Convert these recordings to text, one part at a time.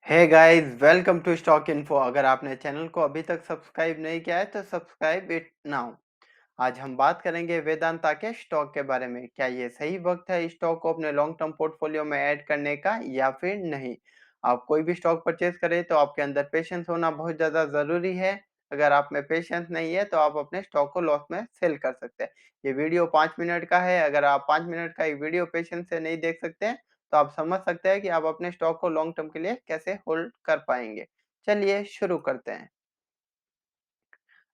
Hey guys, welcome to stock info. अगर आपने channel को अभी तक सब्सक्राइब नहीं किया है तो सब्सक्राइब इट नाउ। आज हम बात करेंगे वेदांता के स्टॉक के बारे में। क्या ये सही वक्त है स्टॉक को अपने लॉन्ग टर्म पोर्टफोलियो में ऐड करने का या फिर नहीं। आप कोई भी स्टॉक परचेज करें तो आपके अंदर पेशेंस होना बहुत ज़्यादा ज़रूरी है। अगर आप में पेशेंस नहीं है तो आप अपने स्टॉक को लॉस में सेल कर सकते हैं। ये वीडियो 5 मिनट का है। अगर आप 5 मिनट का एक वीडियो पेशेंस से नहीं देख सकते हैं तो आप समझ सकते हैं कि आप अपने स्टॉक को लॉन्ग टर्म के लिए कैसे होल्ड कर पाएंगे। चलिए शुरू करते हैं।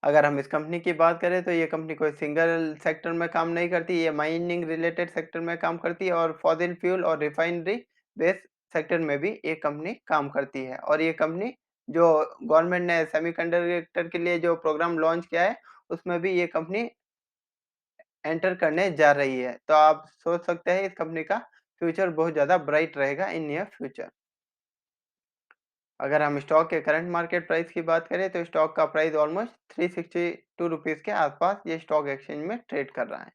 अगर हम इस कंपनी की बात करें तो ये कंपनी कोई सिंगल सेक्टर में काम नहीं करती। ये माइनिंग रिलेटेड सेक्टर में काम करती है और फॉसिल फ्यूल और रिफाइनरी बेस सेक्टर में भी ये कंपनी काम करती है। और ये कंपनी जो गवर्नमेंट ने सेमीकंडक्टर के लिए जो प्रोग्राम लॉन्च किया है उसमें भी ये कंपनी एंटर करने जा रही है। तो आप सोच सकते हैं इस कंपनी का फ्यूचर बहुत ज़्यादा ब्राइट रहेगा इन नियर फ्यूचर। अगर हम स्टॉक के करंट मार्केट प्राइस की बात करें तो स्टॉक का प्राइस ऑलमोस्ट 362 रुपीज़ के आसपास ये स्टॉक एक्सचेंज में ट्रेड कर रहा है।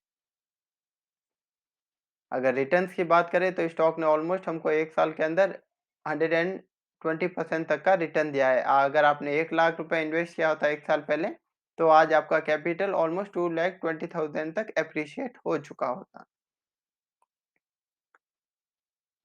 अगर रिटर्न्स की बात करें तो स्टॉक ने ऑलमोस्ट हमको एक साल के अंदर 120% तक का रिटर्न दिया है। अगर आपने 1 लाख रुपए इन्वेस्ट किया होता एक साल पहले तो आज आपका कैपिटल ऑलमोस्ट 2,20,000 तक अप्रिशिएट हो चुका होता।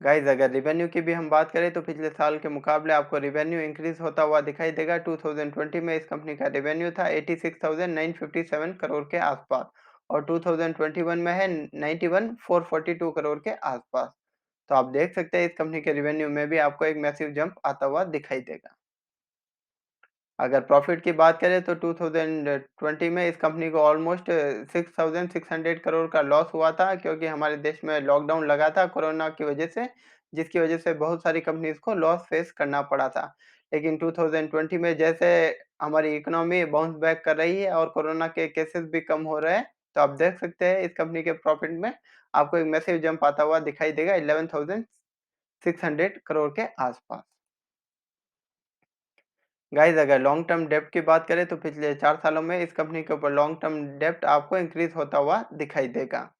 गाइस, अगर रिवेन्यू की भी हम बात करें तो पिछले साल के मुकाबले आपको रिवेन्यू इंक्रीज होता हुआ दिखाई देगा। 2020 में इस कंपनी का रिवेन्यू था 86,957 करोड़ के आसपास और 2021 में है 91,442 करोड़ के आसपास। तो आप देख सकते हैं इस कंपनी के रिवेन्यू में भी आपको एक मैसिव जंप आता हुआ दिखाई देगा। अगर प्रॉफिट की बात करें तो 2020 में इस कंपनी को ऑलमोस्ट 6,600 करोड़ का लॉस हुआ था, क्योंकि हमारे देश में लॉकडाउन लगा था कोरोना की वजह से, जिसकी वजह से बहुत सारी कंपनीज को लॉस फेस करना पड़ा था। लेकिन 2020 में जैसे हमारी इकोनॉमी बाउंस बैक कर रही है और कोरोना के केसेस भी कम हो रहे हैं, तो आप देख सकते हैं इस कंपनी के प्रॉफिट में आपको एक मैसिव जंप आता हुआ दिखाई देगा 11,600 करोड़ के आसपास। गाइस, अगर लॉन्ग टर्म डेब्ट की बात करें तो पिछले 4 सालों में इस कंपनी के ऊपर लॉन्ग टर्म डेब्ट आपको इंक्रीज होता हुआ दिखाई देगा।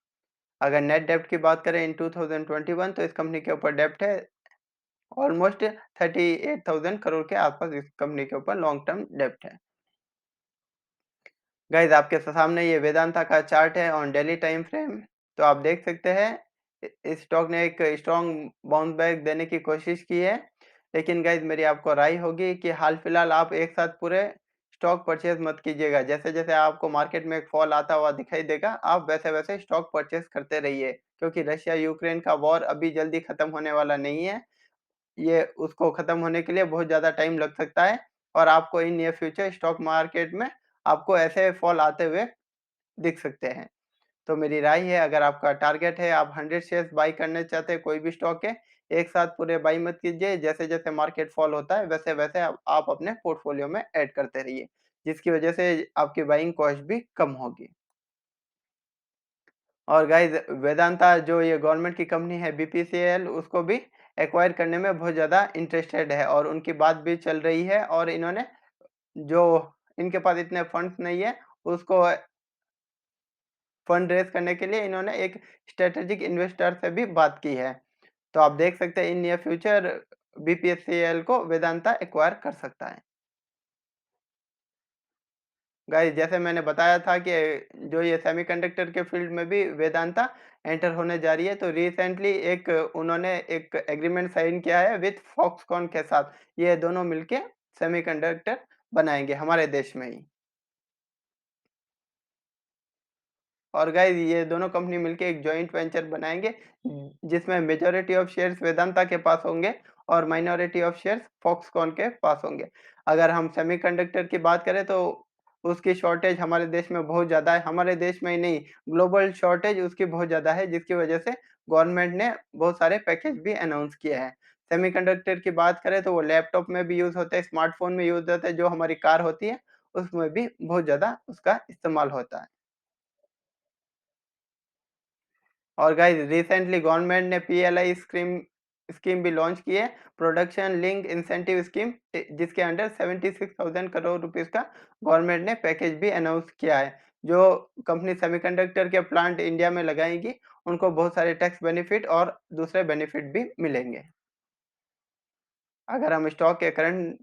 अगर नेट डेब्ट की बात करें इन 2021 तो इस कंपनी के ऊपर डेब्ट है ऑलमोस्ट 38,000 करोड़ के आसपास। इस कंपनी के ऊपर लॉन्ग टर्म डेब्ट है। गाइस, आपके सामने ये वेदांता का चार्ट है ऑन डेली टाइम फ्रेम। तो आप देख सकते हैं इस स्टॉक ने एक स्ट्रॉन्ग बाउंस बैक देने की कोशिश की है। लेकिन गाइस, मेरी आपको राय होगी कि हाल फिलहाल आप एक साथ पूरे स्टॉक परचेज मत कीजिएगा। जैसे जैसे आपको मार्केट में एक फॉल आता हुआ दिखाई देगा आप वैसे वैसे स्टॉक परचेज करते रहिए, क्योंकि रशिया यूक्रेन का वॉर अभी जल्दी खत्म होने वाला नहीं है। ये उसको खत्म होने के लिए बहुत ज़्यादा टाइम लग सकता है और आपको in near future stock market में आपको ऐसे फॉल आते हुए दिख सकते हैं। तो मेरी राय है, अगर आपका टारगेट है आप 100 शेयर्स बाई करना चाहते हैं कोई भी स्टॉक के, एक साथ पूरे बाई मत कीजिए। जैसे-जैसे मार्केट फॉल होता है वैसे-वैसे आप अपने पोर्टफोलियो में ऐड करते रहिए, जिसकी वजह से आपकी बाइंग कॉस्ट भी कम होगी। और गाइस, वेदांता जो ये गवर्नमेंट की कंपनी है बीपीसीएल, उसको भी एक्वायर करने में बहुत ज़्यादा इंटरेस्टेड है और उनकी बात भी चल रही है। और इन्होंने जो इनके पास इतने फंड्स नहीं है, उसको फंड रेज़ करने के लिए इन्होंने एक स्ट्रैटेजिक इन्वेस्टर से भी बात की है। तो आप देख सकते हैं इन नियर फ्यूचर बीपीसीएल को वेदांता एक्वायर कर सकता है। गाइस, जैसे मैंने बताया था कि जो ये सेमीकंडक्टर के फील्ड में भी वेदांता एंटर होने जा रही है, तो रिसेंटली एक उन्होंने एक एग्रीमेंट साइन किया है विथ फॉक्सकॉन के साथ। ये दोनों मिलके सेमीकंडक्टर बनाएँगे हमारे देश में ही। और गाइस, ये दोनों कंपनी मिलके एक जॉइंट वेंचर बनाएँगे जिसमें मेजॉरिटी ऑफ शेयर्स वेदांता के पास होंगे और माइनॉरिटी ऑफ शेयर्स फॉक्सकॉन के पास होंगे। अगर हम सेमीकंडक्टर की बात करें तो उसकी शॉर्टेज हमारे देश में बहुत ज़्यादा है। हमारे देश में ही नहीं, ग्लोबल शॉर्टेज उसकी बहुत ज़्यादा है, जिसकी वजह से गवर्नमेंट ने बहुत सारे पैकेज भी अनाउंस किए हैं। सेमीकंडक्टर की बात करें तो वो लैपटॉप में भी यूज़ होते हैं, स्मार्टफ़ोन में यूज़ होते हैं, जो हमारी कार होती है उसमें भी बहुत ज़्यादा उसका इस्तेमाल होता है। और गाइस, रिसेंटली गवर्नमेंट ने पीएलआई स्कीम स्कीम भी लॉन्च की है, प्रोडक्शन लिंक इंसेंटिव स्कीम, जिसके अंडर 76,000 करोड़ रुपीस का गवर्नमेंट ने पैकेज भी अनाउंस किया है। जो कंपनी सेमीकंडक्टर के प्लांट इंडिया में लगाएंगी उनको बहुत सारे टैक्स बेनिफिट और दूसरे बेनिफिट भी मिलेंगे। अगर हम स्टॉक के करंट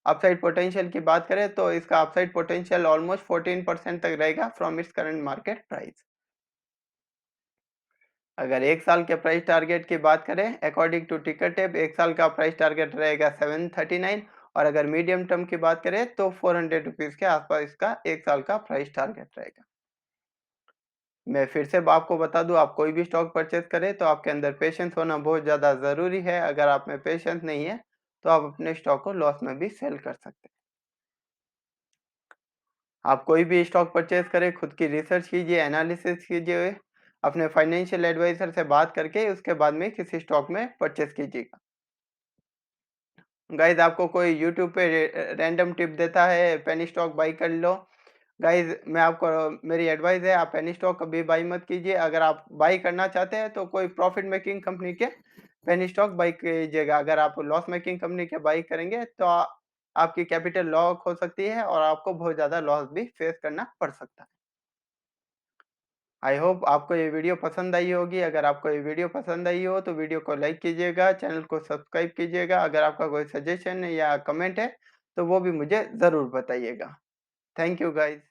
अपसाइड पोटेंशियल की बात करें तो इसका अपसाइड पोटेंशियल ऑलमोस्ट 14% तक रहेगा from its current market price. अगर 1 साल के प्राइस टारगेट की बात करें अकॉर्डिंग टू टिकरटेप 1 साल का प्राइस टारगेट रहेगा 739 और अगर मीडियम टर्म की बात करें तो 400 रुपीस के आसपास इसका 1 साल का प्राइस टारगेट रहेगा। मैं फिर से आपको बता दूं, आप कोई भी स्टॉक परचेज करें तो आपके अंदर पेशेंस होना बहुत ज़्यादा ज़रूरी है। अगर आप में पेशेंस नहीं है तो आप अपने स्टॉक को लॉस में भी सेल कर सकते हैं। आप कोई भी स्टॉक परचेज करें, खुद की रिसर्च कीजिए, एनालिसिस कीजिए, अपने फाइनेंशियल एडवाइजर से बात करके उसके बाद में किसी स्टॉक में परचेज कीजिएगा। गाइस आपको कोई यूट्यूब पे रैंडम टिप देता है पेनी स्टॉक बाई कर लो। गाइस मैं आपको मेरी एडवाइस है, आप पेनी स्टॉक कभी बाई मत कीजिए। अगर आप बाई करना चाहते हैं तो कोई प्रॉफिट मेकिंग कंपनी के पेनी स्टॉक बाई कीजिएगा। अगर आप लॉस मेकिंग कंपनी के बाई करेंगे तो आपकी कैपिटल लॉक हो सकती है और आपको बहुत ज़्यादा लॉस भी फेस करना पड़ सकता है। आई होप आपको ये वीडियो पसंद आई होगी। अगर आपको ये वीडियो पसंद आई हो तो वीडियो को लाइक कीजिएगा, चैनल को सब्सक्राइब कीजिएगा। अगर आपका कोई सजेशन या कमेंट है तो वो भी मुझे ज़रूर बताइएगा। Thank you guys.